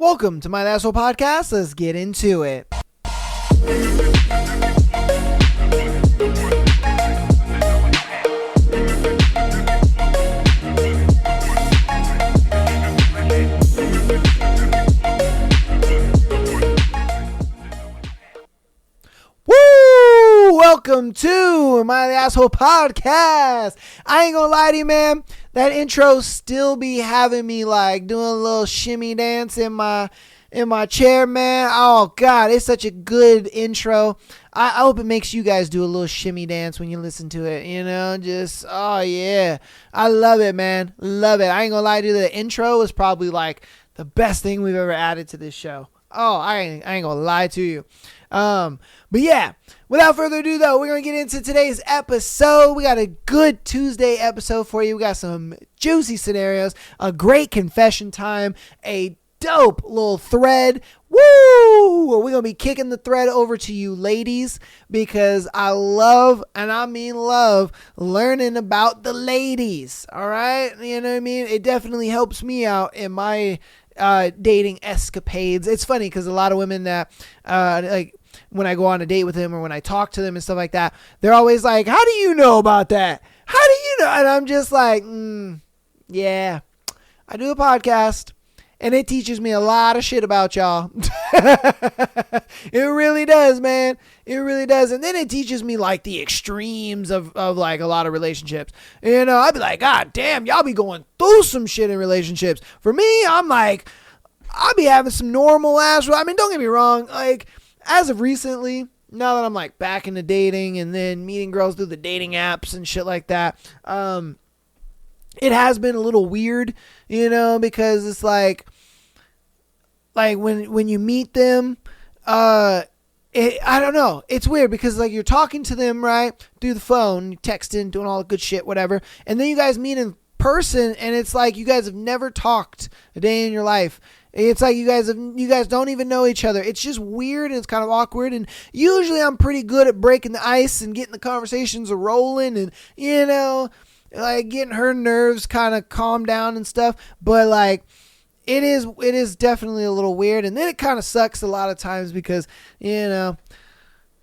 Welcome to my Asshole Podcast. Let's get into it. Woo! Welcome to my Asshole Podcast. I ain't gonna lie to you, man. That intro still be having me like doing a little shimmy dance in my chair, man. Oh God, it's such a good intro. I hope it makes you guys do a little shimmy dance when you listen to it. You know, just oh yeah, I love it, man. Love it. I ain't gonna lie to you. The intro is probably like the best thing we've ever added to this show. Oh, I ain't gonna lie to you. But yeah, without further ado though, we're going to get into today's episode. We got a good Tuesday episode for you. We got some juicy scenarios, a great confession time, a dope little thread. Woo! We're going to be kicking the thread over to you ladies because I love, and I mean love, learning about the ladies. All right. You know what I mean? It definitely helps me out in my dating escapades. It's funny because a lot of women that like when I go on a date with them or when I talk to them and stuff like that, they're always like, how do you know about that? How do you know? And I'm just like, yeah, I do a podcast and it teaches me a lot of shit about y'all. It really does, man. It really does. And then it teaches me like the extremes of like a lot of relationships. You know, I'd be like, God damn, y'all be going through some shit in relationships. For me, I'm like, I'll be having some normal ass. I mean, don't get me wrong. Like, as of recently, now that I'm like back into dating and then meeting girls through the dating apps and shit like that, it has been a little weird, you know, because it's like when you meet them, I don't know. It's weird because like you're talking to them, right, through the phone, texting, doing all the good shit, whatever. And then you guys meet in person and it's like you guys have never talked a day in your life. It's like you guys don't even know each other. It's just weird and it's kind of awkward. And usually I'm pretty good at breaking the ice and getting the conversations rolling and, you know, like getting her nerves kind of calmed down and stuff. But like, it is definitely a little weird. And then it kind of sucks a lot of times because, you know,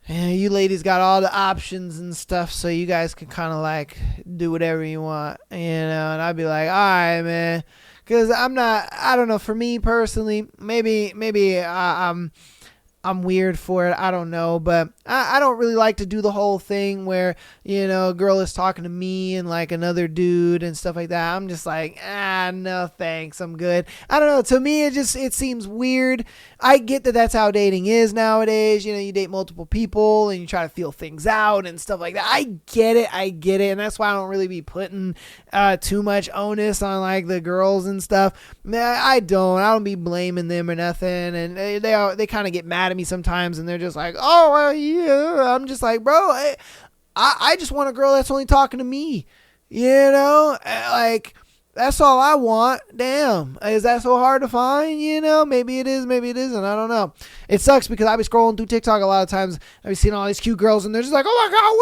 you ladies got all the options and stuff. So you guys can kind of like do whatever you want, you know, and I'd be like, all right, man. Because I don't know, for me personally, maybe I'm weird for it. I don't know. But I don't really like to do the whole thing where, you know, a girl is talking to me and like another dude and stuff like that. I'm just like, no thanks. I'm good. I don't know. To me, it seems weird. I get that that's how dating is nowadays. You know, you date multiple people and you try to feel things out and stuff like that. I get it. And that's why I don't really be putting too much onus on like the girls and stuff. I don't be blaming them or nothing. And they kind of get mad at me sometimes and they're just like, oh, well, yeah. I'm just like, bro, I just want a girl that's only talking to me, you know, like that's all I want. Damn, is that so hard to find? You know, maybe it is, maybe it isn't. I don't know. It sucks because I be scrolling through TikTok a lot of times. I be seeing all these cute girls and they're just like, oh my God,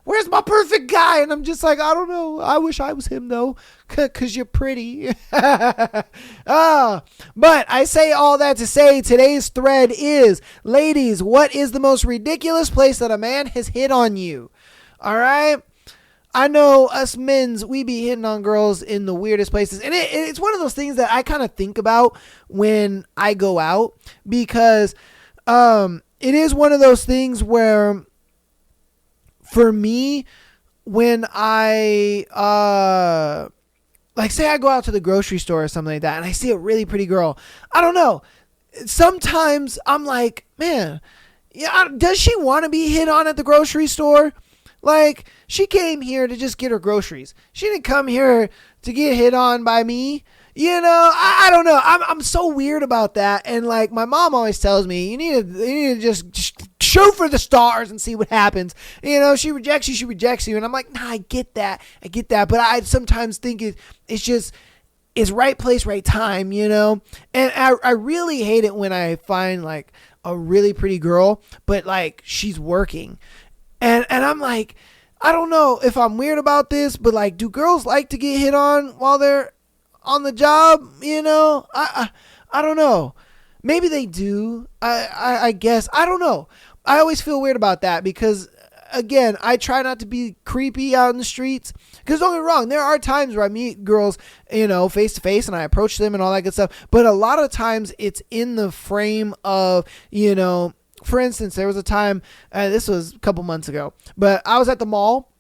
where's my perfect guy? And I'm just like, I don't know. I wish I was him though, cause you're pretty. But I say all that to say today's thread is, ladies, what is the most ridiculous place that a man has hit on you? All right. I know us men's, we be hitting on girls in the weirdest places. And it's one of those things that I kind of think about when I go out because it is one of those things where for me, when I, like say I go out to the grocery store or something like that and I see a really pretty girl, I don't know. Sometimes I'm like, man, yeah, does she want to be hit on at the grocery store? Like, she came here to just get her groceries. She didn't come here to get hit on by me. You know, I don't know. I'm so weird about that. And like my mom always tells me, you need to just shoot for the stars and see what happens. You know, she rejects you. And I'm like, nah, I get that. But I sometimes think it's just, it's right place, right time, you know? And I really hate it when I find like a really pretty girl, but like she's working. And I'm like, I don't know if I'm weird about this, but like, do girls like to get hit on while they're on the job? You know, I don't know. Maybe they do. I guess. I don't know. I always feel weird about that because, again, I try not to be creepy out in the streets. Because don't get me wrong, there are times where I meet girls, face to face and I approach them and all that good stuff. But a lot of times it's in the frame of, for instance, there was a time, this was a couple months ago, but I was at the mall.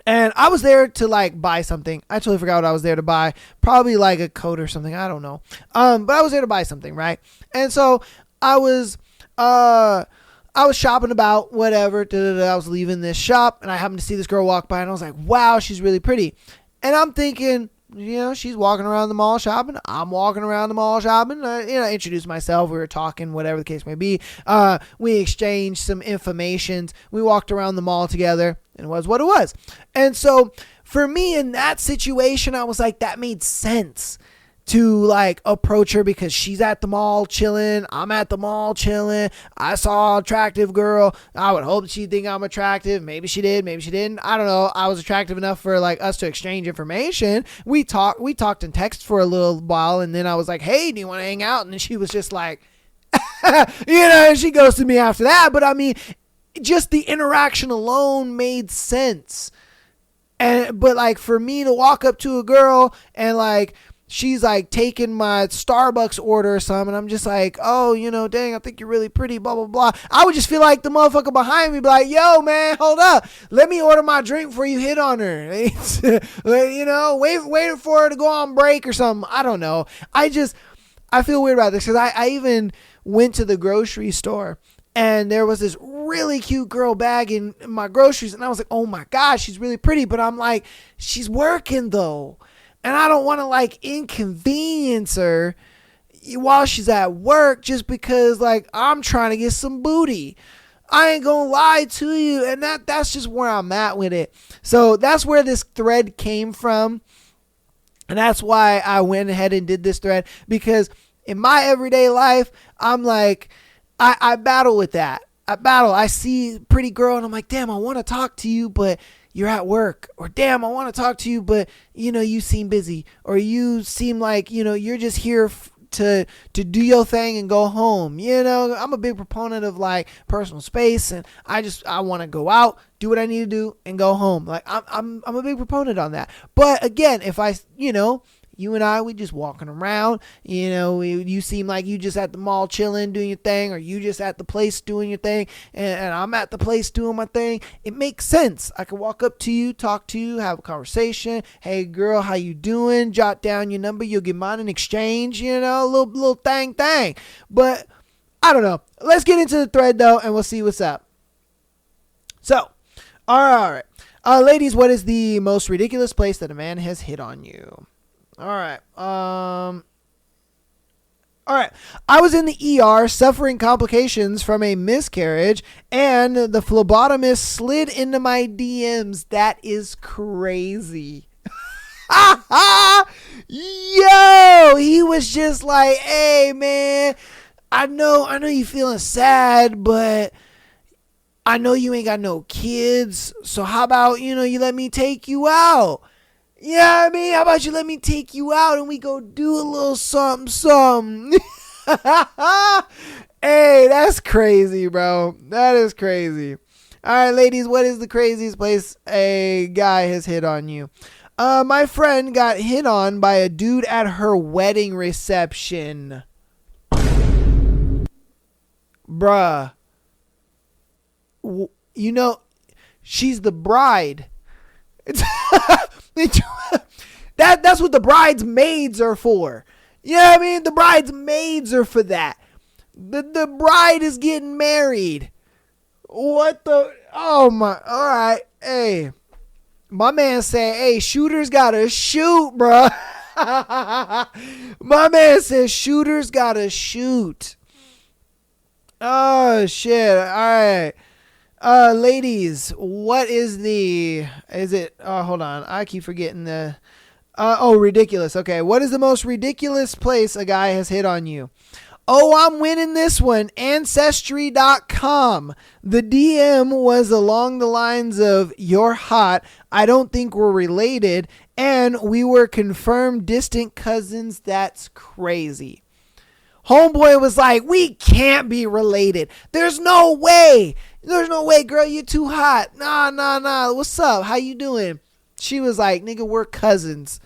And I was there to like buy something. I totally forgot what I was there to buy. Probably like a coat or something. I don't know. But I was there to buy something, right? And so I was shopping about, whatever. I was leaving this shop and I happened to see this girl walk by and I was like, wow, she's really pretty. And I'm thinking, she's walking around the mall shopping. I'm walking around the mall shopping. I introduced myself. We were talking, whatever the case may be. We exchanged some information. We walked around the mall together. And it was what it was. And so for me in that situation, I was like, that made sense to like approach her because she's at the mall chilling. I'm at the mall chilling. I saw an attractive girl. I would hope she'd think I'm attractive. Maybe she did. Maybe she didn't. I don't know. I was attractive enough for like us to exchange information. We talked in text for a little while. And then I was like, hey, do you want to hang out? And then she was just like, she ghosted me after that. But I mean, just the interaction alone made sense. But like for me to walk up to a girl and like she's like taking my Starbucks order or something, and I'm just like, oh, dang, I think you're really pretty, blah blah blah. I would just feel like the motherfucker behind me be like, yo man, hold up, let me order my drink before you hit on her. Wait for her to go on break or something. I don't know. I feel weird about this because I even went to the grocery store. And there was this really cute girl bagging my groceries. And I was like, oh my gosh, she's really pretty. But I'm like, she's working though. And I don't want to like inconvenience her while she's at work just because like I'm trying to get some booty. I ain't gonna lie to you. And that's just where I'm at with it. So that's where this thread came from. And that's why I went ahead and did this thread. Because in my everyday life, I'm like, I battle with that. I see a pretty girl and I'm like, damn, I want to talk to you, but you're at work. Or damn, I want to talk to you, but you seem busy. Or you seem like, you're just here to do your thing and go home. I'm a big proponent of like personal space and I want to go out, do what I need to do and go home. Like I'm a big proponent on that. But again, if I, you and I, we just walking around, you seem like you just at the mall chilling, doing your thing, or you just at the place doing your thing, and I'm at the place doing my thing. It makes sense. I can walk up to you, talk to you, have a conversation. Hey girl, how you doing? Jot down your number. You'll get mine in exchange, a little thing. But I don't know. Let's get into the thread though, and we'll see what's up. So, all right. Ladies, what is the most ridiculous place that a man has hit on you? All right. All right. I was in the ER suffering complications from a miscarriage and the phlebotomist slid into my DMs. That is crazy. Yo, he was just like, hey man, I know you feeling sad, but I know you ain't got no kids. So how about, you let me take you out? Yeah, I mean, how about you let me take you out and we go do a little something. Hey, that's crazy, bro. That is crazy. All right, ladies, what is the craziest place a guy has hit on you? My friend got hit on by a dude at her wedding reception. Bruh. She's the bride. That's what the bridesmaids are for. You know what I mean? The bridesmaids are for that. The bride is getting married. What the? Oh my! All right, hey, my man said, "Hey, shooters gotta shoot, bro." My man says shooters gotta shoot. Oh shit! All right. Ladies, what is it, hold on, I keep forgetting ridiculous. Okay, what is the most ridiculous place a guy has hit on you? Oh, I'm winning this one. Ancestry.com. The DM was along the lines of, you're hot, I don't think we're related, and we were confirmed distant cousins. That's crazy. Homeboy was like, we can't be related. There's no way. There's no way, girl. You're too hot. Nah. What's up? How you doing? She was like, nigga, we're cousins.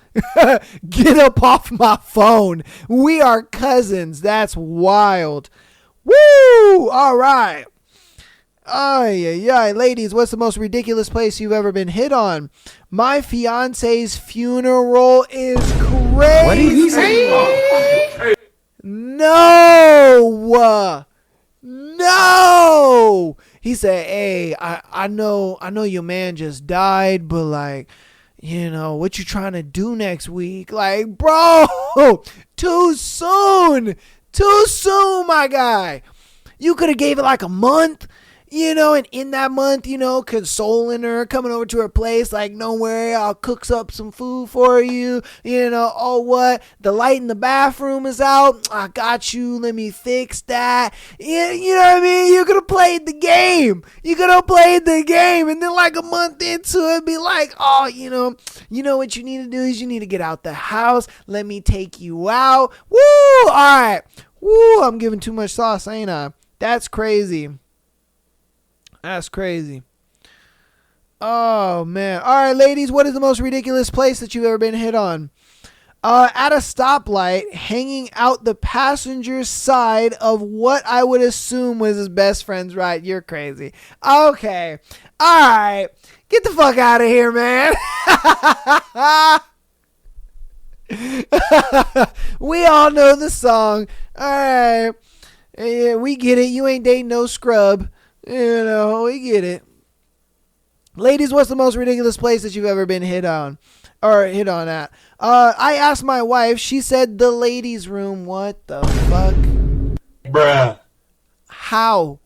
Get up off my phone. We are cousins. That's wild. Woo! All right. Yeah. Ladies, what's the most ridiculous place you've ever been hit on? My fiance's funeral is crazy. What did he say? No. He said, hey, I know your man just died, but like, what you trying to do next week? Like, bro, too soon, my guy. You could have gave it like a month, and in that month, consoling her, coming over to her place, like, don't worry, I'll cook up some food for you, oh, what? The light in the bathroom is out. I got you. Let me fix that. You know what I mean? You could have played the game. And then like a month into it, be like, oh, what you need to do is you need to get out the house. Let me take you out. Woo! All right. Woo! I'm giving too much sauce, ain't I? That's crazy. Oh, man. All right, ladies, what is the most ridiculous place that you've ever been hit on? At a stoplight, hanging out the passenger side of what I would assume was his best friend's ride. You're crazy. Okay. All right. Get the fuck out of here, man. We all know the song. All right. Yeah, we get it. You ain't dating no scrub. We get it. Ladies, what's the most ridiculous place that you've ever been hit on? Or hit on at? I asked my wife. She said the ladies' room. What the fuck? Bruh. How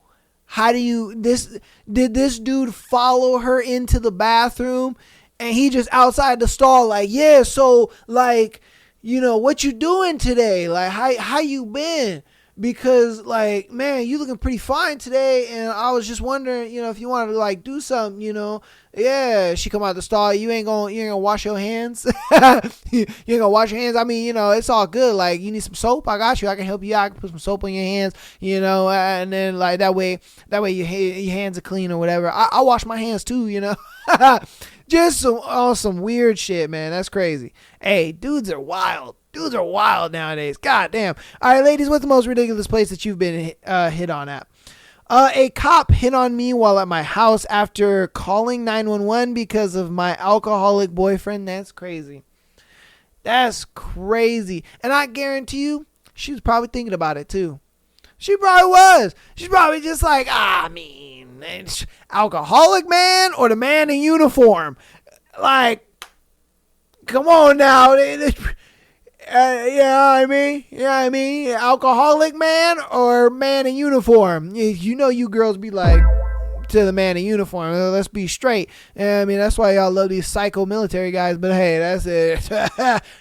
do you... Did this dude follow her into the bathroom? And he just outside the stall like, yeah, so, like, what you doing today? Like, how you been? Because, like, man, you looking pretty fine today, and I was just wondering, if you wanted to, like, do something, Yeah, she come out the stall. You ain't gonna wash your hands. You ain't gonna wash your hands. I mean, it's all good. Like, you need some soap? I got you. I can help you out. I can put some soap on your hands, and then, like, that way your hands are clean or whatever. I wash my hands too, Just some weird shit, man. That's crazy. Hey, dudes are wild. Dudes are wild nowadays. God damn. All right, ladies, what's the most ridiculous place that you've been hit on at? A cop hit on me while at my house after calling 911 because of my alcoholic boyfriend. That's crazy. And I guarantee you, she was probably thinking about it too. She probably was. She's probably just like, alcoholic man or the man in uniform? Like, come on now. Alcoholic man or man in uniform? You girls be like to the man in uniform. Let's be straight. That's why y'all love these psycho military guys. But hey, that's it.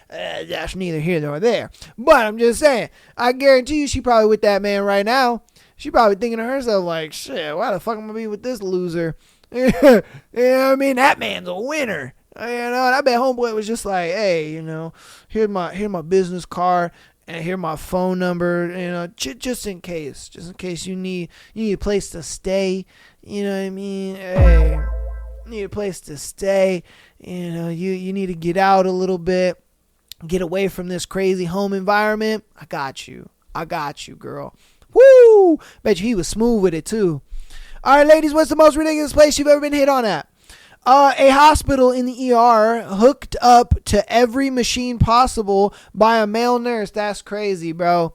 That's neither here nor there. But I'm just saying, I guarantee you, she probably with that man right now. She probably thinking to herself like, shit, why the fuck am I gonna be with this loser? That man's a winner. And I bet homeboy was just like, hey, here's my business card and here's my phone number, just in case you need a place to stay, Hey, you need a place to stay, you need to get out a little bit, get away from this crazy home environment. I got you, girl. Woo! Bet you he was smooth with it too. All right, ladies, what's the most ridiculous place you've ever been hit on at? A hospital in the ER hooked up to every machine possible by a male nurse. That's crazy, bro.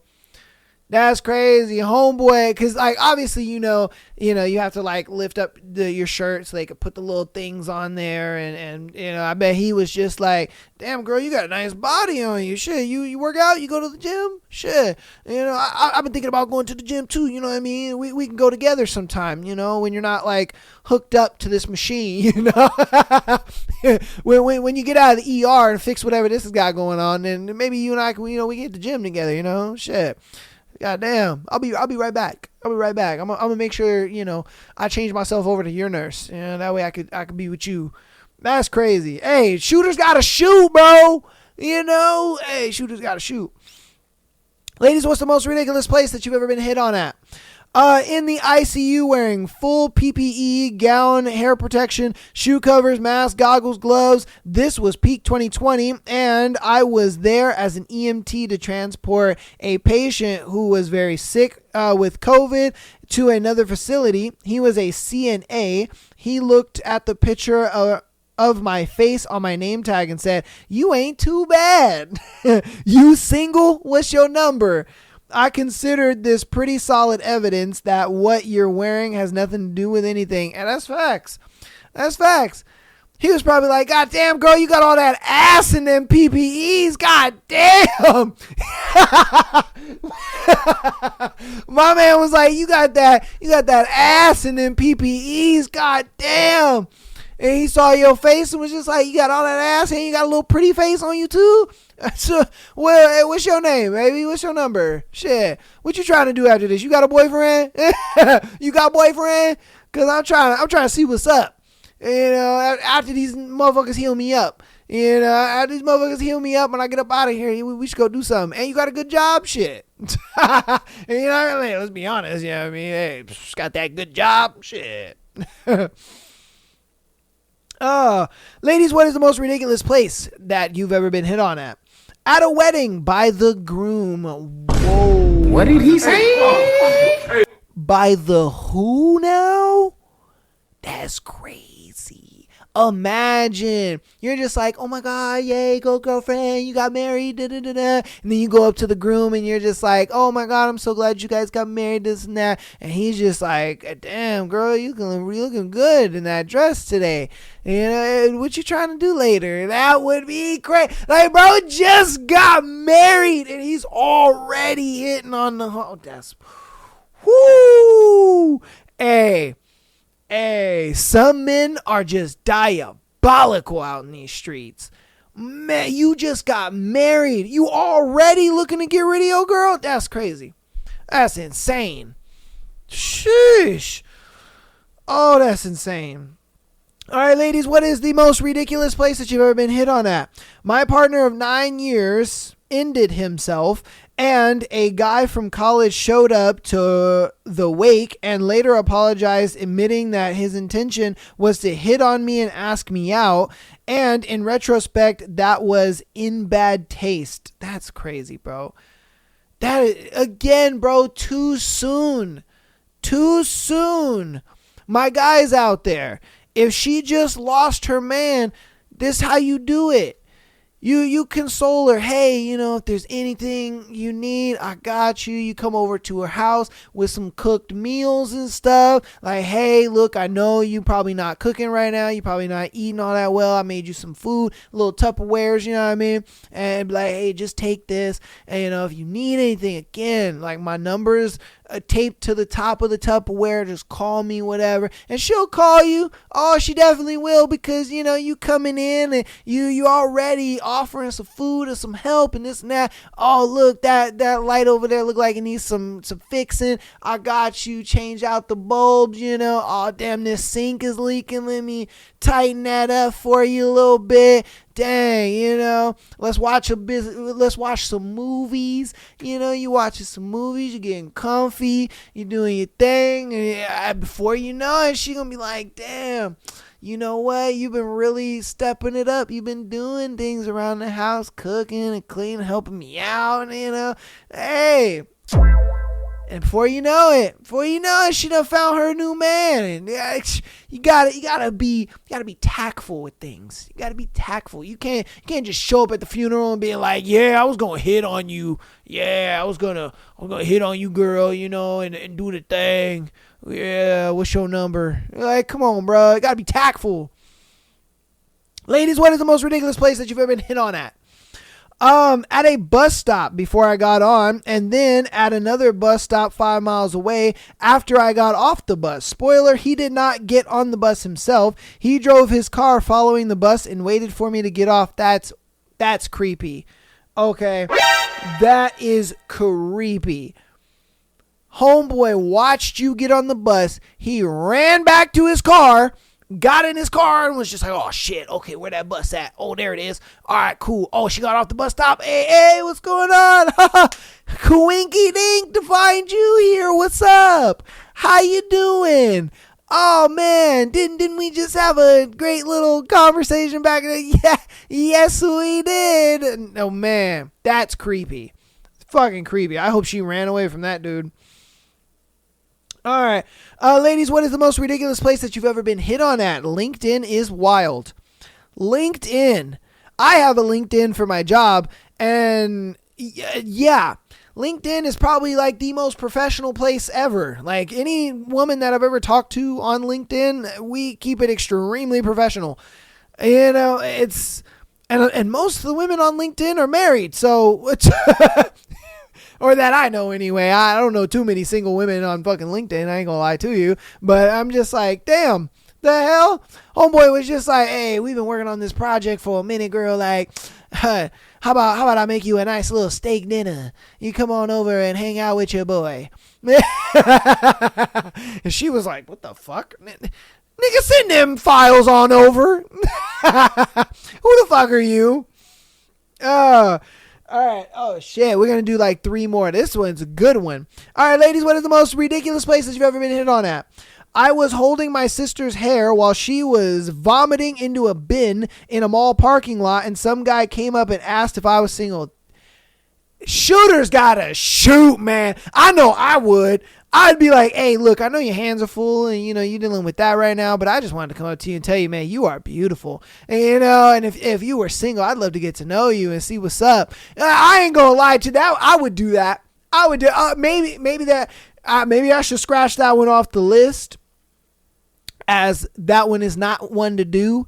That's crazy, homeboy. Because, like, obviously, you have to, like, lift up your shirt so they could put the little things on there. And I bet he was just like, damn, girl, you got a nice body on you. Shit, you work out? You go to the gym? Shit. I've been thinking about going to the gym, too. You know what I mean? We can go together sometime, when you're not, like, hooked up to this machine, when you get out of the ER and fix whatever this has got going on, then maybe you and I can, we get the gym together, shit. God damn. I'll be right back. I'm gonna make sure, I change myself over to your nurse. That way I could be with you. That's crazy. Hey, shooters gotta shoot, bro. Hey, shooters gotta shoot. Ladies, what's the most ridiculous place that you've ever been hit on at? In the ICU wearing full PPE, gown, hair protection, shoe covers, mask, goggles, gloves. This was peak 2020, and I was there as an EMT to transport a patient who was very sick with COVID to another facility. He was a CNA. He looked at the picture of my face on my name tag and said, "You ain't too bad." "You single? What's your number?" I considered this pretty solid evidence that what you're wearing has nothing to do with anything. And that's facts. That's facts. He was probably like, "God damn, girl, you got all that ass in them PPEs. God damn." My man was like, you got that ass in them PPEs. God damn. And he saw your face and was just like, "You got all that ass and you got a little pretty face on you too?" So, well, hey, what's your name, baby? What's your number? Shit. What you trying to do after this? You got a boyfriend? You got a boyfriend? Cause I'm trying to see what's up. You know, after these motherfuckers heal me up. You know, after these motherfuckers heal me up and I get up out of here, we should go do something. And you got a good job? Shit. And, you know, let's be honest. You know what I mean? Hey, got that good job? Shit. Ladies, what is the most ridiculous place that you've ever been hit on at? At a wedding by the groom. Whoa. What did he say? By the who now? That's crazy. Imagine you're just like, "Oh my God, yay, go girlfriend, you got married, da da da da." And then you go up to the groom and you're just like, "Oh my God, I'm so glad you guys got married, this and that." And he's just like, "Damn, girl, you looking good in that dress today. You know, what you trying to do later?" That would be great. Like, bro just got married and he's already hitting on the that's whoo. Hey, some men are just diabolical out in these streets. Man, you just got married. You already looking to get rid of your girl? That's crazy. That's insane. Sheesh. Oh, that's insane. All right, ladies, what is the most ridiculous place that you've ever been hit on at? My partner of 9 years ended himself, and a guy from college showed up to the wake and later apologized, admitting that his intention was to hit on me and ask me out. And in retrospect, that was in bad taste. That's crazy, bro. That, again, bro, too soon. Too soon. My guys out there, if she just lost her man, this how you do it. You console her. "Hey, you know, if there's anything you need, I got you." You come over to her house with some cooked meals and stuff. Like, "Hey, look, I know you probably not cooking right now. You probably not eating all that well. I made you some food, little Tupperwares, you know what I mean?" And be like, "Hey, just take this. And, you know, if you need anything, again, like my number's taped to the top of the Tupperware. Just call me, whatever." And she'll call you. Oh, she definitely will, because, you know, you coming in and you already offering some food or some help and this and that. "Oh, look, that light over there look like it needs some fixing. I got you. Change out the bulbs, you know. Oh, damn, this sink is leaking. Let me tighten that up for you a little bit. Dang, you know, let's watch some movies. You know, you watching some movies, you're getting comfy, you're doing your thing, and before you know it, she gonna be like, "Damn, you know what? You've been really stepping it up. You've been doing things around the house, cooking and cleaning, helping me out, you know. Hey." And before you know it, she done found her new man. And you gotta be tactful with things. You gotta be tactful. You can't just show up at the funeral and be like, "Yeah, I was gonna hit on you. Yeah, I was gonna hit on you, girl. You know, and do the thing. Yeah, what's your number?" Like, come on, bro. You gotta be tactful. Ladies, what is the most ridiculous place that you've ever been hit on at? At a bus stop before I got on, and then at another bus stop 5 miles away after I got off the bus. Spoiler, he did not get on the bus himself. He drove his car following the bus and waited for me to get off. That's creepy. Okay. That is creepy. Homeboy watched you get on the bus. He ran back to his car, got in his car, and was just like, "Oh shit, okay, where that bus at? Oh, there it is. All right, cool. Oh, she got off the bus stop. Hey, what's going on?" Coinky dink to find you here. What's up? How you doing? Oh man, didn't we just have a great little conversation back in the... Yeah, yes we did. Oh man, that's creepy. It's fucking creepy. I hope she ran away from that dude. All right. Ladies, what is the most ridiculous place that you've ever been hit on at? LinkedIn is wild. LinkedIn. I have a LinkedIn for my job, and yeah, LinkedIn is probably like the most professional place ever. Like any woman that I've ever talked to on LinkedIn, we keep it extremely professional. You know, it's, and most of the women on LinkedIn are married, so it's or that I know anyway. I don't know too many single women on fucking LinkedIn. I ain't gonna lie to you. But I'm just like, damn, the hell? Homeboy was just like, hey, we've been working on this project for a minute, girl. Like, how about I make you a nice little steak dinner? You come on over and hang out with your boy. And she was like, what the fuck? Nigga, send them files on over. Who the fuck are you? All right. Oh, shit. We're going to do like 3 more. This one's a good one. All right, ladies, what is the most ridiculous places you've ever been hit on at? I was holding my sister's hair while she was vomiting into a bin in a mall parking lot, and some guy came up and asked if I was single. Shooters gotta shoot, man. I know I would. I'd be like, hey, look, I know your hands are full and, you know, you're dealing with that right now, but I just wanted to come up to you and tell you, man, you are beautiful. And, you know, and if you were single, I'd love to get to know you and see what's up. I ain't gonna lie to you, that. I would do that. I would do maybe I should scratch that one off the list, as that one is not one to do.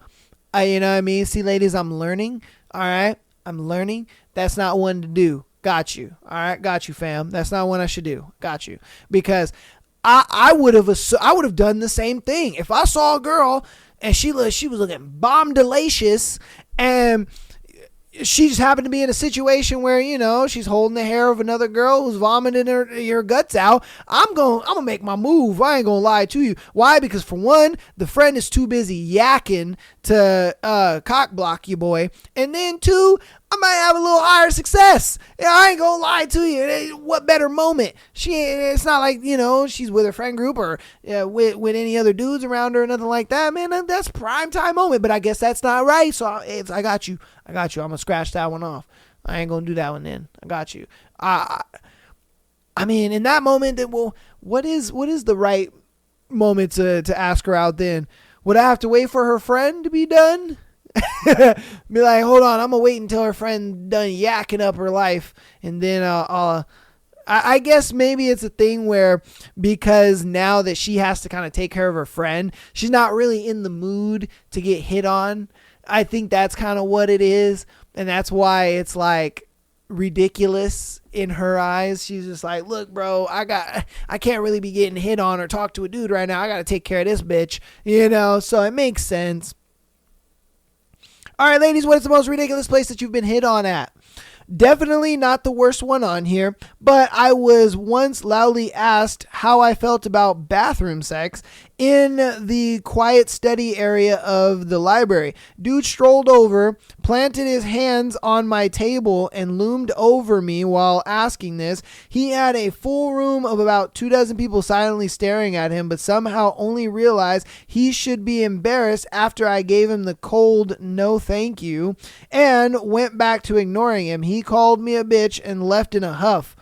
You know what I mean? See, ladies, I'm learning. All right? I'm learning. That's not one to do. Got you. All right. Got you, fam. That's not what I should do. Got you. Because I would have done the same thing. If I saw a girl and she was looking bomb-delicious and she just happened to be in a situation where, you know, she's holding the hair of another girl who's vomiting her guts out, I'm going to make my move. I ain't going to lie to you. Why? Because for one, the friend is too busy yakking to cock block you, boy. And then two, I might have a little higher success. Yeah, I ain't gonna lie to you. What better moment? It's not like, you know, she's with her friend group or with any other dudes around her or nothing like that. Man, that's prime time moment. But I guess that's not right. So I got you. I'm gonna scratch that one off. I ain't gonna do that one then. I got you. I mean, in that moment, what is the right moment to ask her out then? Would I have to wait for her friend to be done? Be like, hold on, I'm gonna wait until her friend done yakking up her life, and then I guess maybe it's a thing where, because now that she has to kind of take care of her friend, she's not really in the mood to get hit on. I think that's kind of what it is, and that's why it's like ridiculous in her eyes. She's just like, look, bro, I can't really be getting hit on or talk to a dude right now. I gotta take care of this bitch, you know. So it makes sense. All right, ladies, what is the most ridiculous place that you've been hit on at? Definitely not the worst one on here, but I was once loudly asked how I felt about bathroom sex in the quiet study area of the library. Dude strolled over, planted his hands on my table, and loomed over me while asking this. He had a full room of about 24 people silently staring at him, but somehow only realized he should be embarrassed after I gave him the cold no thank you and went back to ignoring him. He called me a bitch and left in a huff.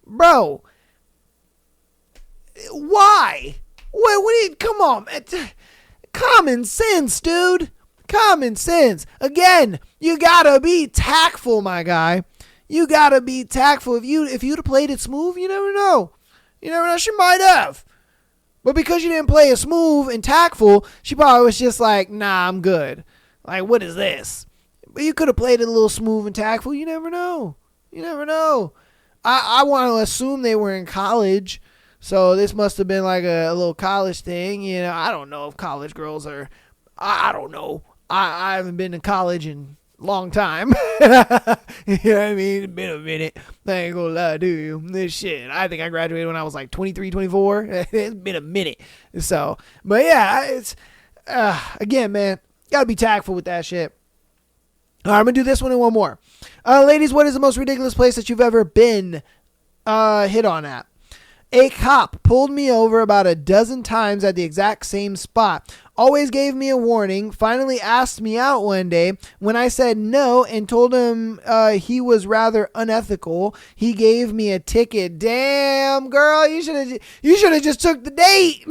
Bro, why? Come on. Common sense, dude. Common sense. Again, you gotta be tactful, my guy. You gotta be tactful. If you'd have played it smooth, you never know. You never know. She might have. But because you didn't play it smooth and tactful, she probably was just like, nah, I'm good. Like, what is this? But you could have played it a little smooth and tactful. You never know. You never know. I want to assume they were in college. So this must have been like a little college thing. You know, I don't know if college girls are, I don't know. I haven't been to college in a long time. You know what I mean? It's been a minute. I ain't gonna lie to you. This shit. I think I graduated when I was like 23, 24. It's been a minute. So, but yeah, it's, again, man, gotta be tactful with that shit. All right, I'm gonna do this one and one more. Ladies, what is the most ridiculous place that you've ever been? hit on at. A cop pulled me over about a dozen times at the exact same spot. Always gave me a warning. Finally asked me out one day. When I said no and told him he was rather unethical, he gave me a ticket. Damn, girl, you should have just took the date.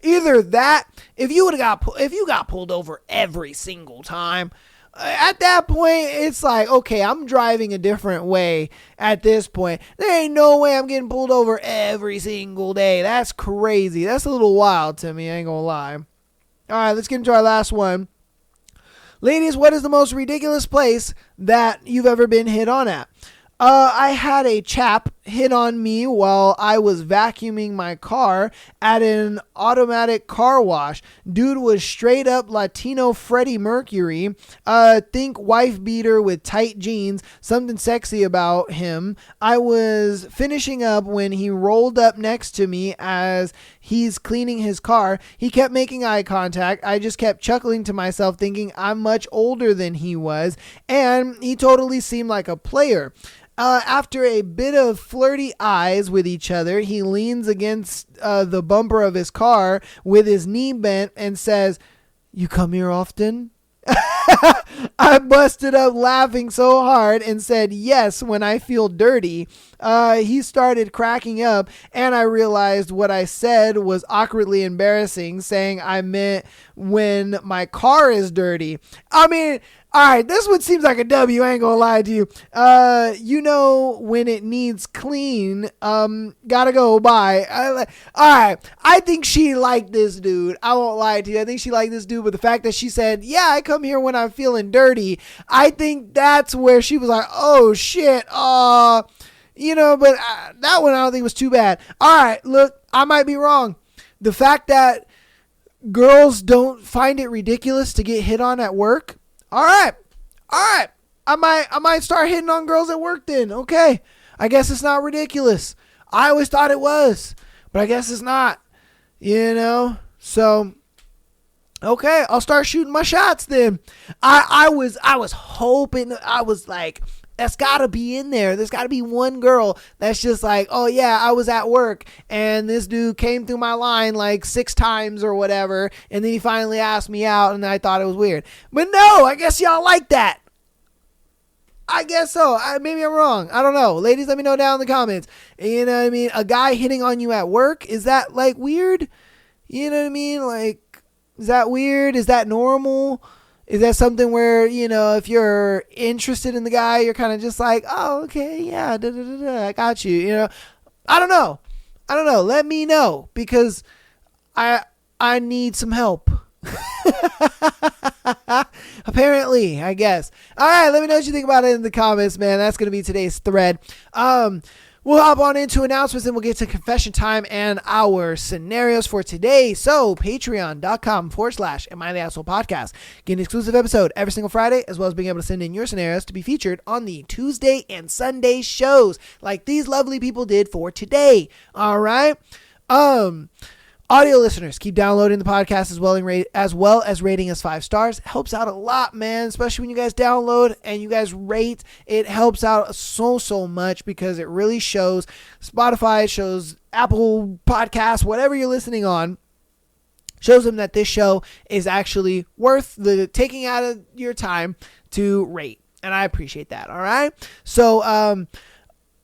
Either that, if you got pulled over every single time, at that point, it's like, okay, I'm driving a different way at this point. There ain't no way I'm getting pulled over every single day. That's crazy. That's a little wild to me, I ain't gonna lie. All right, let's get into our last one. Ladies, what is the most ridiculous place that you've ever been hit on at? I had a chap hit on me while I was vacuuming my car at an automatic car wash. Dude was straight up Latino Freddie Mercury. Think wife beater with tight jeans. Something sexy about him. I was finishing up when he rolled up next to me as he's cleaning his car. He kept making eye contact. I just kept chuckling to myself thinking I'm much older than he was, and he totally seemed like a player. After a bit of flirty eyes with each other, he leans against the bumper of his car with his knee bent and says, "You come here often?" I busted up laughing so hard and said yes when I feel dirty. He started cracking up, and I realized what I said was awkwardly embarrassing, saying I meant when my car is dirty. I mean, all right, this one seems like a W, I ain't gonna lie to you. When it needs clean, gotta go bye. All right, I think she liked this dude. I won't lie to you. I think she liked this dude, but the fact that she said, yeah, I come here when I'm feeling dirty, I think that's where she was like, oh shit, but that one I don't think was too bad. All right, look, I might be wrong. The fact that girls don't find it ridiculous to get hit on at work, all right. I might start hitting on girls at work then. Okay. I guess it's not ridiculous. I always thought it was, but I guess it's not, So, okay, I'll start shooting my shots then. I was hoping, I was like, that's gotta be in there. There's gotta be one girl that's just like, oh yeah, I was at work and this dude came through my line like 6 times or whatever, and then he finally asked me out and I thought it was weird. But no, I guess y'all like that. I guess so. Maybe I'm wrong. I don't know. Ladies, let me know down in the comments. You know what I mean? A guy hitting on you at work, is that like weird? You know what I mean? Like, is that weird? Is that normal? Is that something where, if you're interested in the guy, you're kind of just like, oh, okay, yeah, I got you, I don't know. Let me know, because I need some help. Apparently, I guess. All right, let me know what you think about it in the comments, man. That's going to be today's thread. We'll hop on into announcements and we'll get to confession time and our scenarios for today. So, patreon.com/Am I the Asshole Podcast. Get an exclusive episode every single Friday, as well as being able to send in your scenarios to be featured on the Tuesday and Sunday shows, like these lovely people did for today. All right. Audio listeners, keep downloading the podcast as well as rating us 5 stars. Helps out a lot, man, especially when you guys download and you guys rate. It helps out so much because it really shows Spotify, shows Apple Podcasts, whatever you're listening on, shows them that this show is actually worth the taking out of your time to rate. And I appreciate that, all right? So,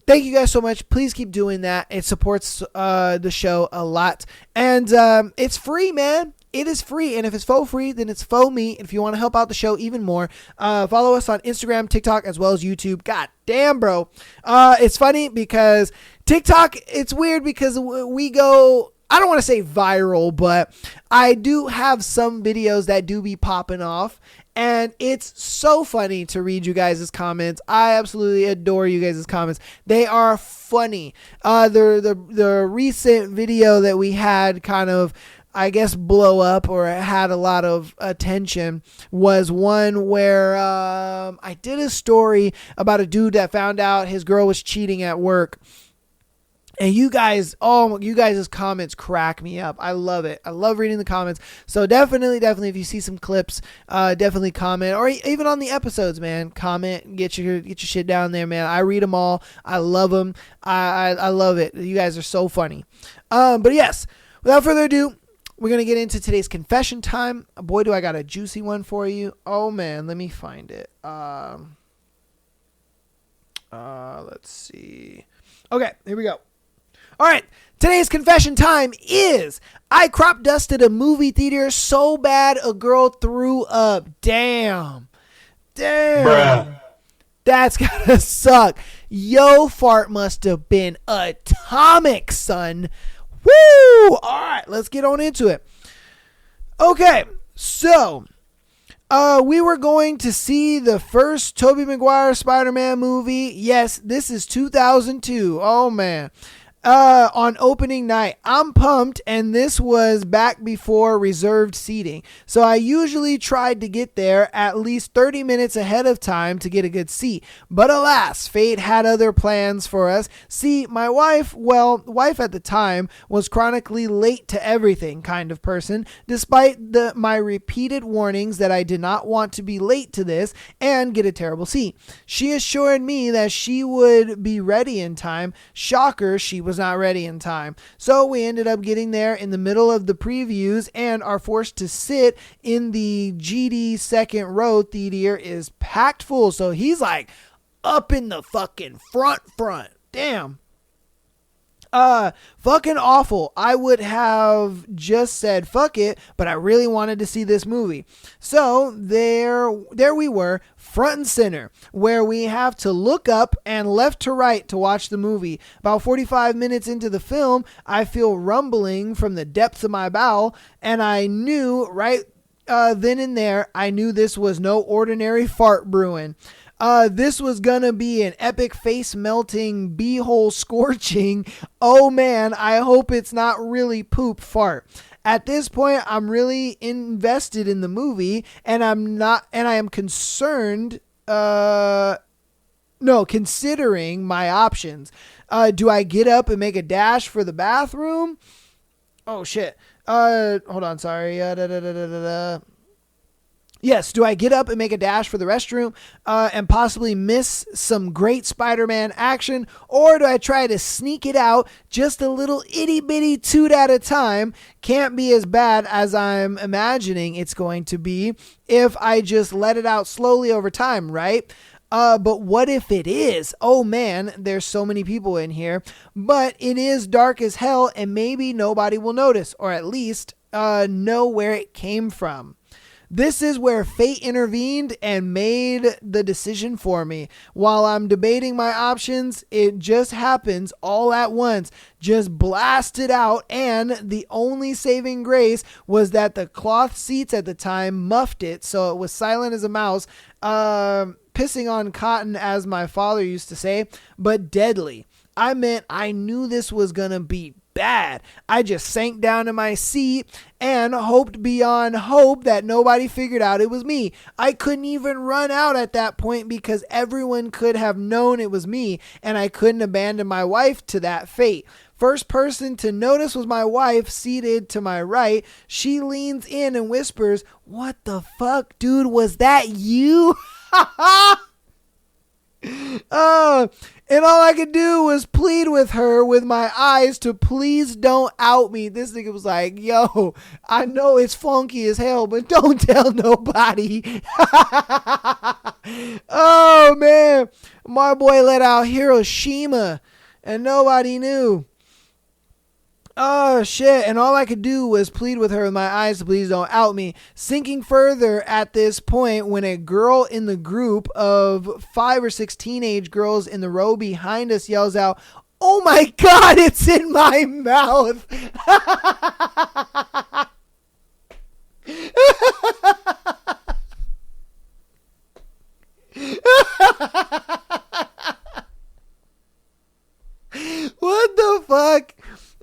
thank you guys so much. Please keep doing that. It supports the show a lot. And it's free, man. It is free. And if it's faux free, then it's faux me. If you want to help out the show even more, follow us on Instagram, TikTok, as well as YouTube. God damn, bro. It's funny because TikTok, it's weird because we go, I don't want to say viral, but I do have some videos that do be popping off. And it's so funny to read you guys' comments. I absolutely adore you guys' comments. They are funny. The recent video that we had kind of, I guess, blow up or had a lot of attention was one where I did a story about a dude that found out his girl was cheating at work. And you guys, oh, you guys' comments crack me up. I love it. I love reading the comments. So definitely, if you see some clips, definitely comment, or even on the episodes, man, comment, get your shit down there, man. I read them all. I love them. I love it. You guys are so funny. But yes, without further ado, we're going to get into today's confession time. Boy, do I got a juicy one for you. Oh man, let me find it. Let's see. Okay, here we go. All right, today's confession time is I crop dusted a movie theater so bad a girl threw up. Damn. Bruh. That's gotta suck. Yo, fart must have been atomic, son. Woo! All right, let's get on into it. Okay, so we were going to see the first Tobey Maguire Spider-Man movie. Yes, this is 2002. Oh, man. On opening night. I'm pumped, and this was back before reserved seating. So I usually tried to get there at least 30 minutes ahead of time to get a good seat. But alas, fate had other plans for us. See, my wife at the time, was chronically late to everything kind of person, despite my repeated warnings that I did not want to be late to this and get a terrible seat. She assured me that she would be ready in time. Shocker, she was not ready in time. So we ended up getting there in the middle of the previews and are forced to sit in the GD second row. Theater is packed full. So he's like up in the fucking front. Damn. Fucking awful. I would have just said fuck it, but I really wanted to see this movie. So there we were, front and center, where we have to look up and left to right to watch the movie. About 45 minutes into the film, I feel rumbling from the depths of my bowel, and I knew right then and there, I knew this was no ordinary fart brewing. This was gonna be an epic face melting, beehole scorching. Oh man, I hope it's not really poop fart. At this point, I'm really invested in the movie, and I am concerned, considering my options. Do I get up and make a dash for the bathroom? Oh shit. Hold on, sorry. Yes, do I get up and make a dash for the restroom and possibly miss some great Spider-Man action? Or do I try to sneak it out just a little itty-bitty toot at a time? Can't be as bad as I'm imagining it's going to be if I just let it out slowly over time, right? But what if it is? Oh man, there's so many people in here. But it is dark as hell and maybe nobody will notice, or at least know where it came from. This is where fate intervened and made the decision for me. While I'm debating my options, it just happens all at once. Just blasted out, and the only saving grace was that the cloth seats at the time muffed it, so it was silent as a mouse. Pissing on cotton, as my father used to say, but deadly. I meant I knew this was gonna be bad. I just sank down in my seat and hoped beyond hope that nobody figured out it was me. I couldn't even run out at that point because everyone could have known it was me, and I couldn't abandon my wife to that fate. First person to notice was my wife, seated to my right. She leans in and whispers, "What the fuck, dude? Was that you?" And all I could do was plead with her with my eyes to please don't out me. This nigga was like, yo, I know it's funky as hell, but don't tell nobody. Oh, man. My boy let out Hiroshima, and nobody knew. Oh, shit. And all I could do was plead with her with my eyes to please don't out me. Sinking further at this point when a girl in the group of 5 or 6 teenage girls in the row behind us yells out, "Oh my God, it's in my mouth." What the fuck?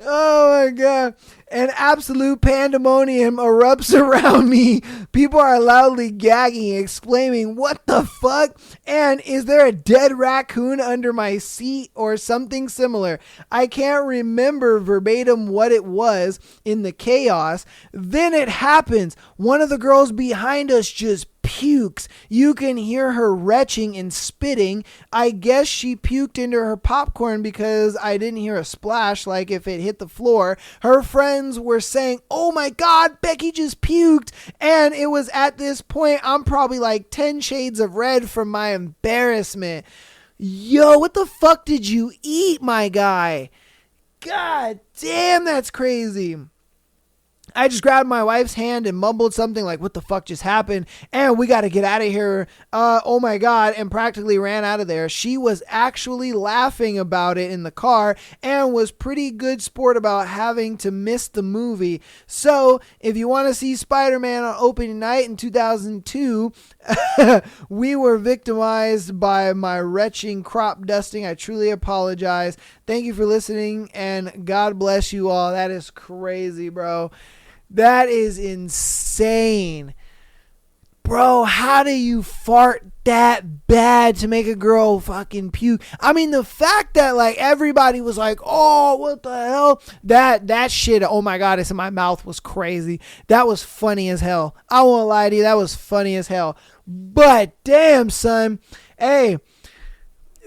Oh my God. And absolute pandemonium erupts around me. People are loudly gagging, exclaiming, "What the fuck?" And "Is there a dead raccoon under my seat?" or something similar. I can't remember verbatim what it was in the chaos. Then it happens. One of the girls behind us just pukes. You can hear her retching and spitting. I guess she puked into her popcorn because I didn't hear a splash like if it hit the floor. Her friends were saying, "Oh my God, Becky just puked." And it was at this point I'm probably like 10 shades of red from my embarrassment. Yo, what the fuck did you eat, my guy? God damn, that's crazy. I just grabbed my wife's hand and mumbled something like, "What the fuck just happened?" And "We got to get out of here. Oh my God," and practically ran out of there. She was actually laughing about it in the car and was pretty good sport about having to miss the movie. So if you want to see Spider-Man on opening night in 2002, we were victimized by my retching crop dusting. I truly apologize. Thank you for listening and God bless you all. That is crazy, bro. That is insane. Bro, how do you fart that bad to make a girl fucking puke? I mean, the fact that like everybody was like, "Oh, what the hell?" That shit, oh my God, it's in my mouth, was crazy. That was funny as hell. I won't lie to you, that was funny as hell. But damn, son. Hey,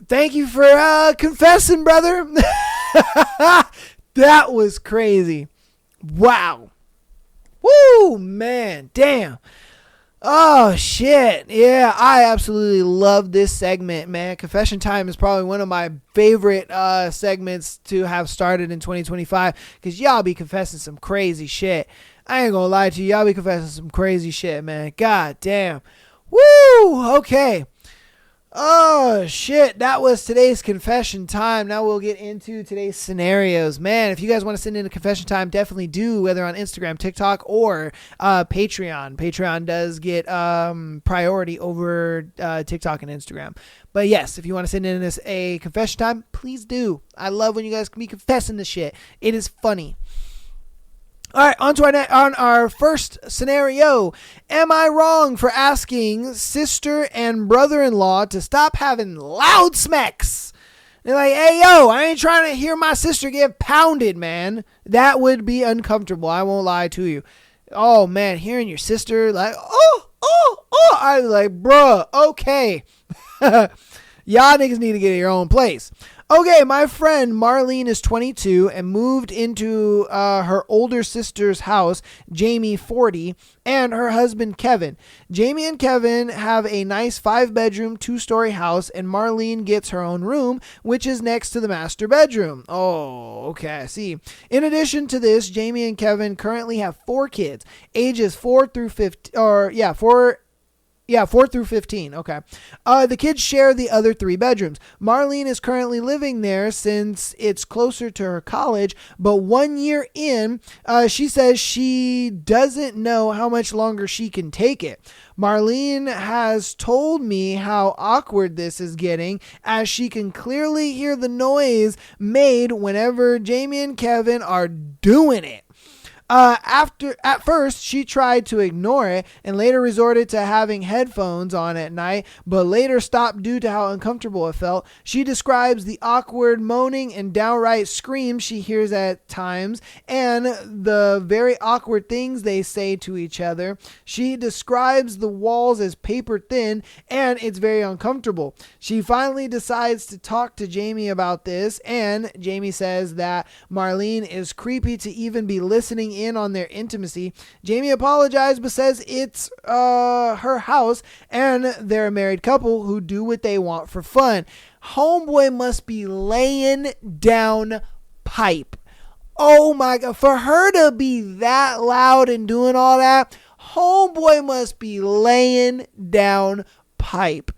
thank you for confessing, brother. That was crazy. Wow. Woo, man, damn. Oh, shit. Yeah, I absolutely love this segment, man. Confession Time is probably one of my favorite segments to have started in 2025 because y'all be confessing some crazy shit. I ain't gonna lie to you. Y'all be confessing some crazy shit, man. God damn. Woo, okay. Oh, shit. That was today's confession time. Now we'll get into today's scenarios. Man, if you guys want to send in a confession time, definitely do, whether on Instagram, TikTok, or Patreon. Patreon does get priority over TikTok and Instagram. But yes, if you want to send in a confession time, please do. I love when you guys can be confessing this shit. It is funny. All right, on our first scenario. Am I wrong for asking sister and brother-in-law to stop having loud smacks? They're like, "Hey, yo, I ain't trying to hear my sister get pounded, man." That would be uncomfortable. I won't lie to you. Oh, man, hearing your sister like, oh, I was like, bruh, okay. Y'all niggas need to get in your own place. Okay, my friend Marlene is 22 and moved into her older sister's house, Jamie 40, and her husband Kevin. Jamie and Kevin have a nice 5-bedroom, 2-story house, and Marlene gets her own room, which is next to the master bedroom. Oh, okay, I see. In addition to this, Jamie and Kevin currently have 4 kids, ages 4 through 15, 4 through 15. Okay. The kids share the other 3 bedrooms. Marlene is currently living there since it's closer to her college, but 1 year in, she says she doesn't know how much longer she can take it. Marlene has told me how awkward this is getting, as she can clearly hear the noise made whenever Jamie and Kevin are doing it. At first, she tried to ignore it and later resorted to having headphones on at night, but later stopped due to how uncomfortable it felt. She describes the awkward moaning and downright screams she hears at times and the very awkward things they say to each other. She describes the walls as paper thin and it's very uncomfortable. She finally decides to talk to Jamie about this, and Jamie says that Marlene is creepy to even be listening in on their intimacy. Jamie apologized but says it's her house and they're a married couple who do what they want for fun. Homeboy must be laying down pipe. Oh my God, for her to be that loud and doing all that, homeboy must be laying down pipe.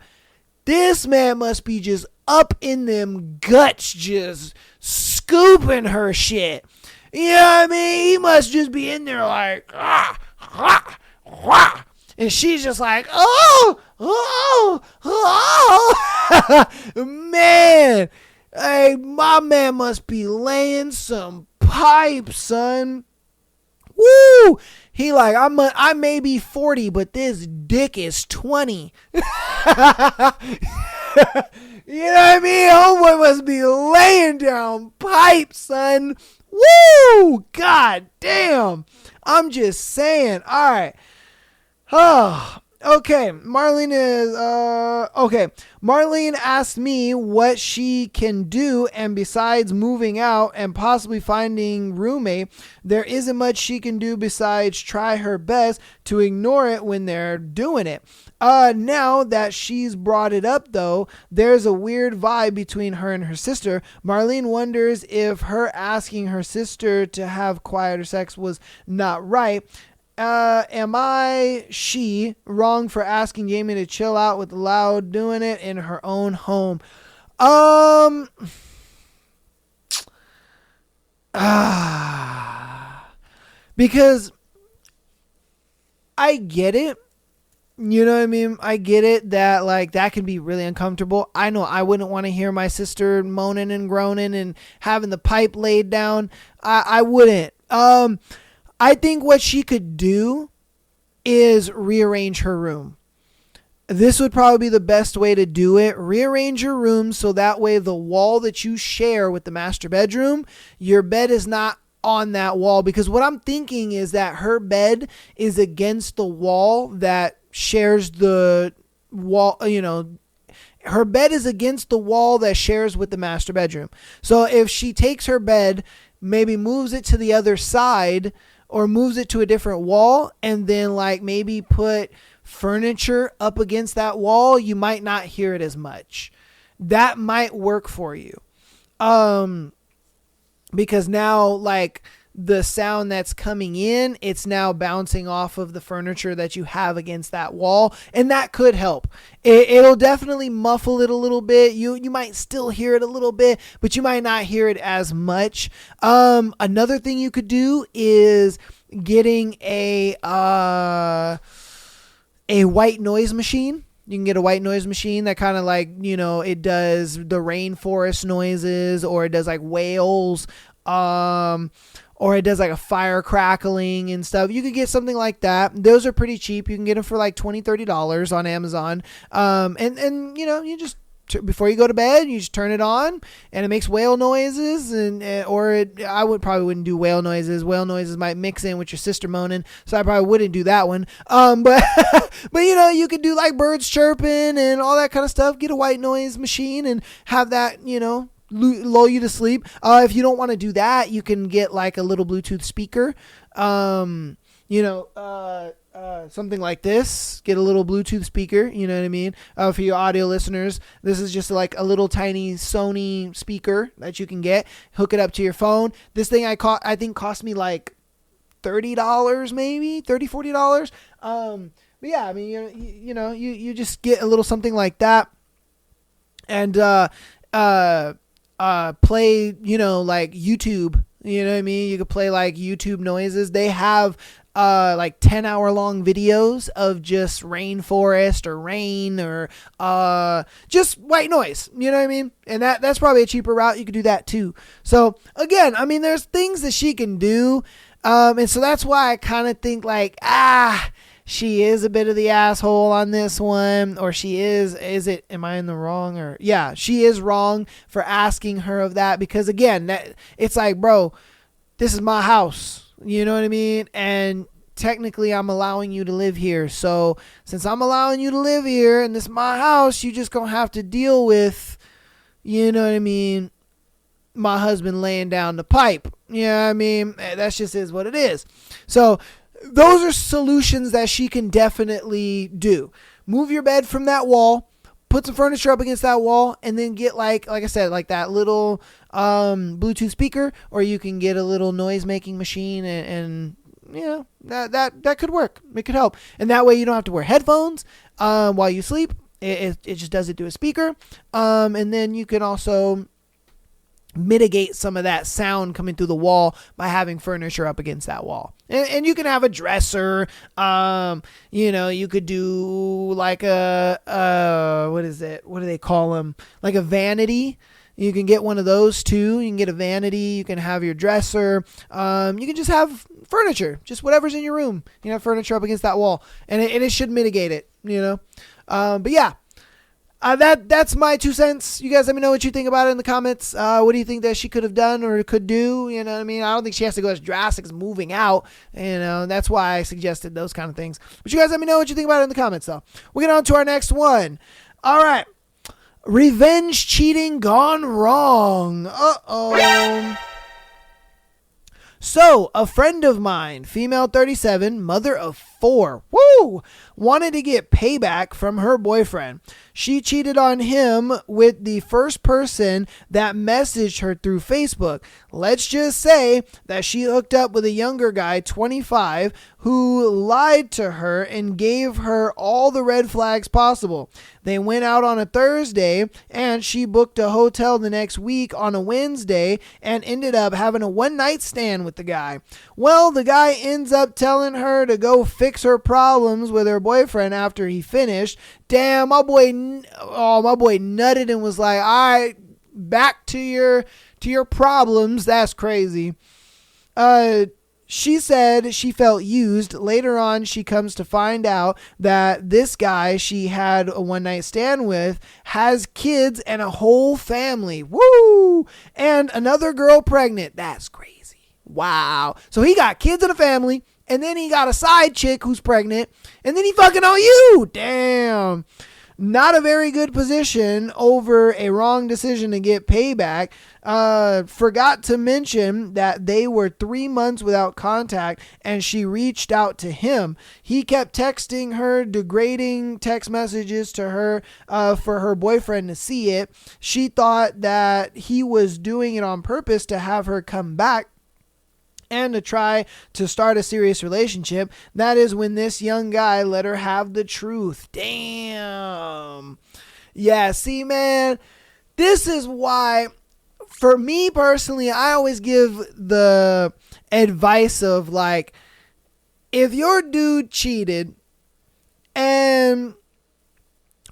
This man must be just up in them guts, just scooping her shit. You know what I mean? He must just be in there like, and she's just like, oh, man. Hey, my man must be laying some pipe, son. Woo! He like, I may be 40, but this dick is 20. You know what I mean? Homeboy must be laying down pipe, son. Woo! God damn. I'm just saying. All right. Oh, okay. Marlene asked me what she can do, and besides moving out and possibly finding roommate, there isn't much she can do besides try her best to ignore it when they're doing it. Now that she's brought it up, though, there's a weird vibe between her and her sister. Marlene wonders if her asking her sister to have quieter sex was not right. Am she wrong for asking Jamie to chill out with Loud doing it in her own home? Because I get it. You know what I mean? I get it that like that can be really uncomfortable. I know I wouldn't want to hear my sister moaning and groaning and having the pipe laid down. I wouldn't. I think what she could do is rearrange her room. This would probably be the best way to do it. Rearrange your room so that way the wall that you share with the master bedroom, your bed is not on that wall. Because what I'm thinking is that her bed is against the wall that shares the wall, you know, her bed is against the wall that shares with the master bedroom. So if she takes her bed, maybe moves it to the other side or moves it to a different wall and then like maybe put furniture up against that wall, you might not hear it as much. That might work for you. Because now like the sound that's coming in, it's now bouncing off of the furniture that you have against that wall, and that could help. It'll definitely muffle it a little bit. You might still hear it a little bit, but you might not hear it as much. Another thing you could do is getting a white noise machine. You can get a white noise machine that kind of like, you know, it does the rainforest noises, or it does like whales, or it does like a fire crackling and stuff. You could get something like that. Those are pretty cheap. You can get them for like $20-$30 on Amazon. And you know, you just, before you go to bed, you just turn it on and it makes whale noises I wouldn't do whale noises. Whale noises might mix in with your sister moaning, so I probably wouldn't do that one. But you know, you could do like birds chirping and all that kind of stuff. Get a white noise machine and have that, you know, lull you to sleep. If you don't want to do that, you can get like a little Bluetooth speaker. You know, something like this. Get a little Bluetooth speaker. You know what I mean? For your audio listeners, this is just like a little tiny Sony speaker that you can get. Hook it up to your phone. This thing I think cost me like $30, maybe $30-$40. But yeah, I mean, you know, you just get a little something like that, and play, you know, like YouTube. You know what I mean? You could play like YouTube noises. They have like 10-hour long videos of just rainforest or rain or just white noise. You know what I mean? And that's probably a cheaper route. You could do that too. So again, I mean, there's things that she can do. And so that's why I kind of think like, she is a bit of the asshole on this one, or she am I in the wrong? Or yeah, she is wrong for asking her of that, because again, it's like, bro, this is my house. You know what I mean? And technically I'm allowing you to live here. So since I'm allowing you to live here and this is my house, you just gonna have to deal with, you know what I mean, my husband laying down the pipe. You know what I mean? That's just is what it is. So those are solutions that she can definitely do. Move your bed from that wall, put some furniture up against that wall, and then get like I said, like that little Bluetooth speaker, or you can get a little noise making machine, and you know, that could work. It could help. And that way you don't have to wear headphones while you sleep. It just does it to a speaker. And then you can also mitigate some of that sound coming through the wall by having furniture up against that wall. And you can have a dresser. You know, you could do like a what is it? What do they call them? Like a vanity. You can get one of those too. You can get a vanity. You can have your dresser. You can just have furniture, just whatever's in your room. You know, furniture up against that wall, and it should mitigate it. You know, but yeah. That's my 2 cents. You guys let me know what you think about it in the comments. What do you think that she could have done or could do? You know what I mean? I don't think she has to go as drastic as moving out. You know, that's why I suggested those kind of things. But you guys let me know what you think about it in the comments, though. We'll get on to our next one. All right. Revenge cheating gone wrong. Uh-oh. So, a friend of mine, female 37, mother of 4, wanted to get payback from her boyfriend. She cheated on him with the first person that messaged her through Facebook. Let's just say that she hooked up with a younger guy, 25, who lied to her and gave her all the red flags possible. They went out on a Thursday and she booked a hotel the next week on a Wednesday and ended up having a one-night stand with the guy. Well, the guy ends up telling her to go fix her problems with her boyfriend after he finished. Damn, my boy nutted and was like, all right, back to your problems. That's crazy. She said she felt used. Later on, she comes to find out that this guy she had a one-night stand with has kids and a whole family. Woo! And another girl pregnant. That's crazy. Wow. So he got kids and a family, and then he got a side chick who's pregnant, and then he fucking on you. Damn. Not a very good position over a wrong decision to get payback. Forgot to mention that they were 3 months without contact and she reached out to him. He kept texting her, degrading text messages to her for her boyfriend to see it. She thought that he was doing it on purpose to have her come back and to try to start a serious relationship. That is when this young guy let her have the truth. Damn. Yeah, see, man, this is why, for me personally, I always give the advice of, like, if your dude cheated and,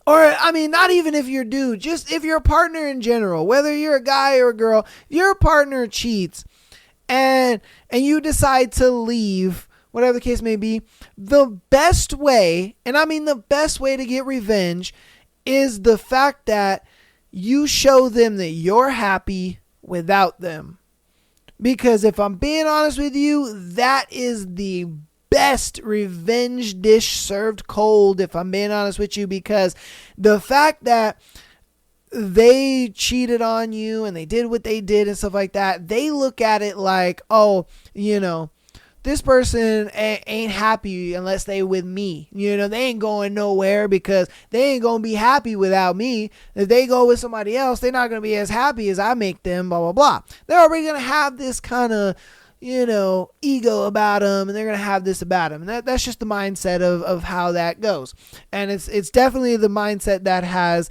or, I mean, not even if your dude, just if your partner in general, whether you're a guy or a girl, your partner cheats, and you decide to leave, whatever the case may be, the best way, and I mean the best way to get revenge, is the fact that you show them that you're happy without them. Because if I'm being honest with you, that is the best revenge dish served cold, if I'm being honest with you, because the fact that they cheated on you and they did what they did and stuff like that, they look at it like, oh, you know, this person ain't happy unless they with me. You know, they ain't going nowhere because they ain't going to be happy without me. If they go with somebody else, they're not going to be as happy as I make them, blah, blah, blah. They're already going to have this kind of, you know, ego about them, and they're going to have this about them. And that's just the mindset of how that goes. And it's definitely the mindset that has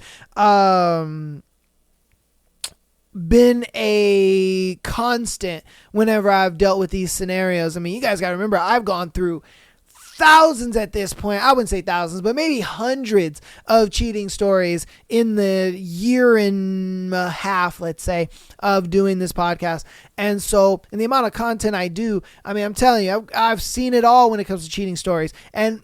been a constant whenever I've dealt with these scenarios. I mean, you guys got to remember, I've gone through thousands at this point. I wouldn't say thousands, but maybe hundreds of cheating stories in the year and a half, let's say, of doing this podcast. And so, in the amount of content I do, I mean, I'm telling you, I've seen it all when it comes to cheating stories. And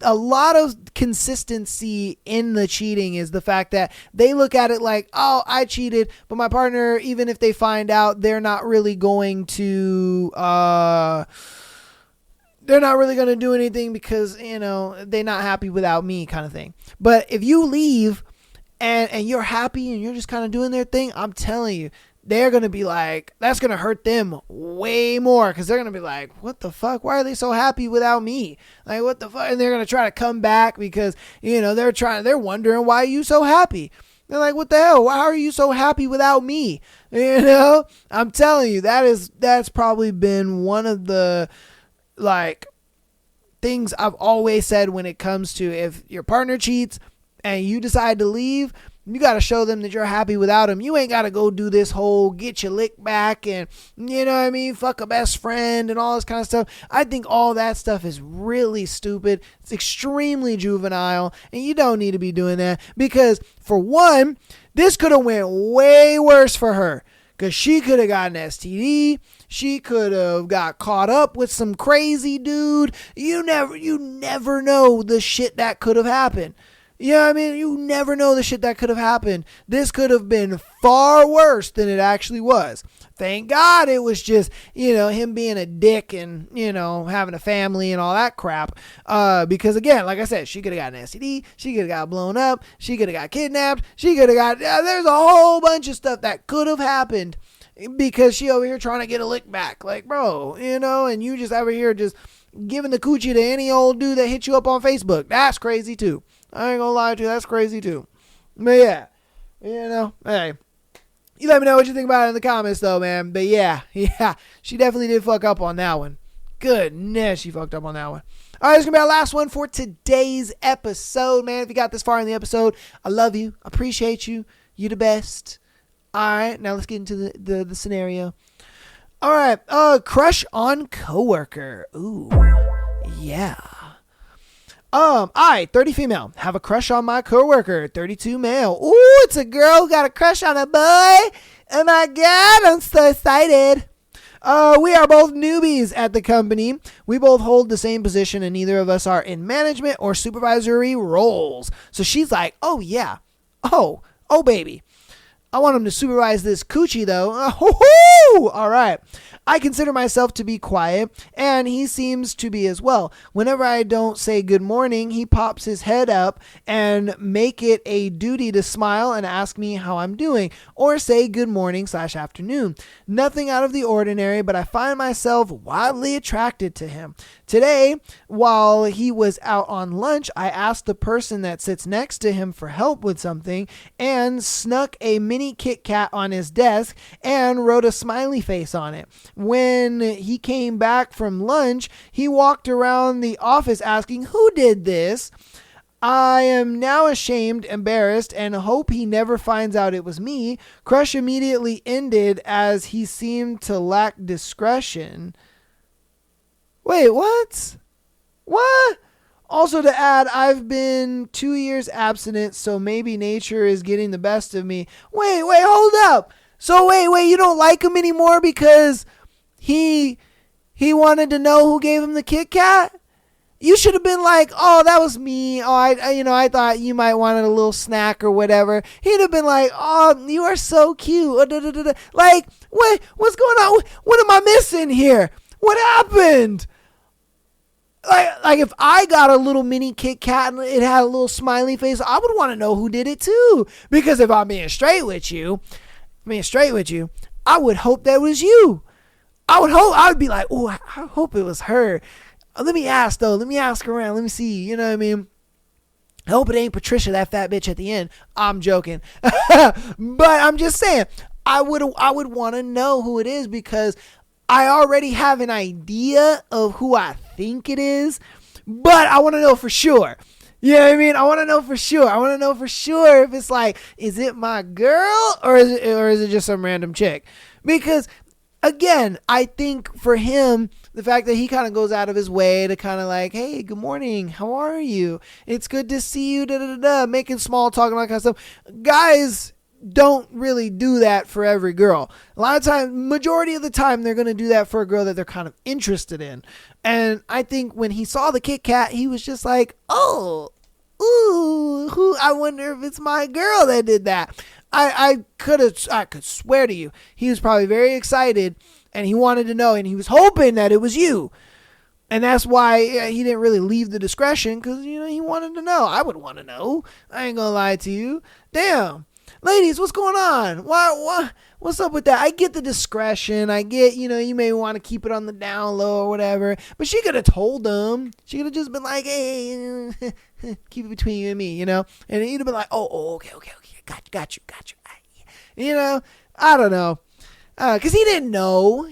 a lot of consistency in the cheating is the fact that they look at it like, oh, I cheated, but my partner, even if they find out, they're not really going to do anything because, you know, they're not happy without me, kind of thing. But if you leave and you're happy and you're just kind of doing their thing, I'm telling you, they're going to be like, that's going to hurt them way more, because they're going to be like, what the fuck? Why are they so happy without me? Like, what the fuck? And they're going to try to come back because, you know, they're wondering why you so happy. They're like, what the hell? Why are you so happy without me? You know, I'm telling you, that's probably been one of the, like, things I've always said when it comes to, if your partner cheats and you decide to leave, You got to show them that you're happy without them. You ain't got to go do this whole get your lick back and, you know what I mean, fuck a best friend and all this kind of stuff. I think all that stuff is really stupid. It's extremely juvenile, and you don't need to be doing that because, for one, this could have went way worse for her because she could have got an STD. She could have got caught up with some crazy dude. You never know the shit that could have happened. You know what I mean? You never know the shit that could have happened. This could have been far worse than it actually was. Thank God it was just, him being a dick and, having a family and all that crap. Because again, like I said, she could have got an STD. She could have got blown up. She could have got kidnapped. She could have got, there's a whole bunch of stuff that could have happened because she over here trying to get a lick back. Like, bro, and you just over here just giving the coochie to any old dude that hit you up on Facebook. That's crazy too. I ain't gonna lie to you, that's crazy too. But yeah, hey. You let me know what you think about it in the comments though, man. But yeah, she definitely did fuck up on that one. Goodness, she fucked up on that one. All right, it's gonna be our last one for today's episode, man. If you got this far in the episode, I love you. I appreciate you. You're the best. All right, now let's get into the scenario. All right, crush on coworker. Ooh, yeah. I, 30 female, have a crush on my coworker, 32 male. Ooh, it's a girl who got a crush on a boy. Oh my God, I'm so excited. We are both newbies at the company. We both hold the same position and neither of us are in management or supervisory roles. So she's like, oh yeah. Oh baby. I want him to supervise this coochie though. All right. I consider myself to be quiet, and he seems to be as well. Whenever I don't say good morning, he pops his head up and make it a duty to smile and ask me how I'm doing, or say good morning/afternoon. Nothing out of the ordinary, but I find myself wildly attracted to him. Today, while he was out on lunch, I asked the person that sits next to him for help with something and snuck a mini Kit Kat on his desk and wrote a smiley face on it. When he came back from lunch, he walked around the office asking, "Who did this?" I am now ashamed, embarrassed, and hope he never finds out it was me. Crush immediately ended as he seemed to lack discretion. Wait, what? What? Also to add, I've been 2 years abstinent, so maybe nature is getting the best of me. Wait, hold up. So wait, you don't like him anymore because he wanted to know who gave him the Kit Kat? You should have been like, oh, that was me. Oh, I thought you might want a little snack or whatever. He'd have been like, oh, you are so cute. Like, what's going on? What am I missing here? What happened? Like if I got a little mini Kit Kat and it had a little smiley face, I would want to know who did it too. Because if I'm being straight with you, I would hope that was you. I would be like, oh, I hope it was her. Let me ask around. Let me see. You know what I mean? I hope it ain't Patricia, that fat bitch at the end. I'm joking. But I'm just saying, I would want to know who it is because I already have an idea of who I think it is, but I want to know for sure. You know what I mean? I want to know for sure. I want to know for sure if it's like, is it my girl or is it just some random chick? Because again, I think for him, the fact that he kind of goes out of his way to kind of like, hey, good morning, how are you? It's good to see you, making small talk and all that kind of stuff. Guys don't really do that for every girl. A lot of times, majority of the time, they're going to do that for a girl that they're kind of interested in. And I think when he saw the Kit Kat, he was just like, oh, ooh, I wonder if it's my girl that did that. I could swear to you, he was probably very excited and he wanted to know and he was hoping that it was you. And that's why he didn't really leave the discretion because, he wanted to know. I would want to know. I ain't going to lie to you. Damn. Ladies, what's going on? What's up with that? I get the discretion. I get, you may want to keep it on the down low or whatever. But she could have told them. She could have just been like, hey, keep it between you and me, And he'd have been like, oh, okay. Got you. I don't know. Because he didn't know.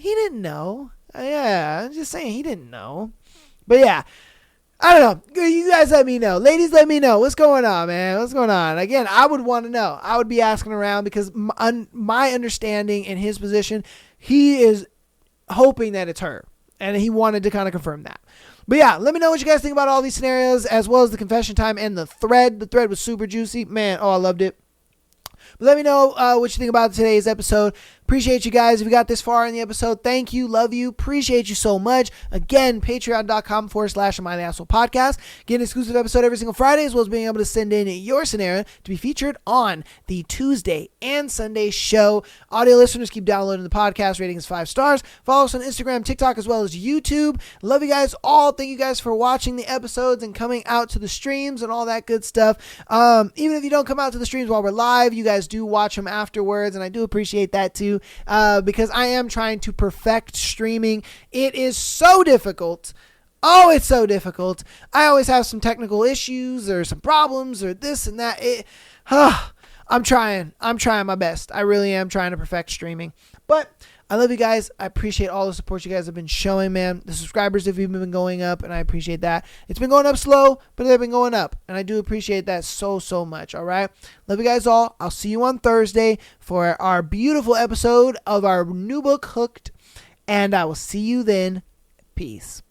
Yeah, I'm just saying he didn't know. But yeah. I don't know. You guys let me know. Ladies, let me know. What's going on, man? What's going on? Again, I would want to know. I would be asking around because my understanding in his position, he is hoping that it's her. And he wanted to kind of confirm that. But yeah, let me know what you guys think about all these scenarios, as well as the confession time and the thread. The thread was super juicy. Man, I loved it. But let me know what you think about today's episode. Appreciate you guys. If you got this far in the episode, thank you. Love you. Appreciate you so much. Again, patreon.com/Am I the Asshole Podcast. Get an exclusive episode every single Friday, as well as being able to send in your scenario to be featured on the Tuesday and Sunday show. Audio listeners, keep downloading the podcast. Rating is 5 stars. Follow us on Instagram, TikTok, as well as YouTube. Love you guys all. Thank you guys for watching the episodes and coming out to the streams and all that good stuff. Even if you don't come out to the streams while we're live, you guys do watch them afterwards, and I do appreciate that too. Because I am trying to perfect streaming. It is so difficult. Oh, it's so difficult. I always have some technical issues or some problems or this and that. I'm trying my best. I really am trying to perfect streaming. But I love you guys. I appreciate all the support you guys have been showing, man. The subscribers have even been going up, and I appreciate that. It's been going up slow, but they've been going up, and I do appreciate that so much, all right? Love you guys all. I'll see you on Thursday for our beautiful episode of our new book, Hooked, and I will see you then. Peace.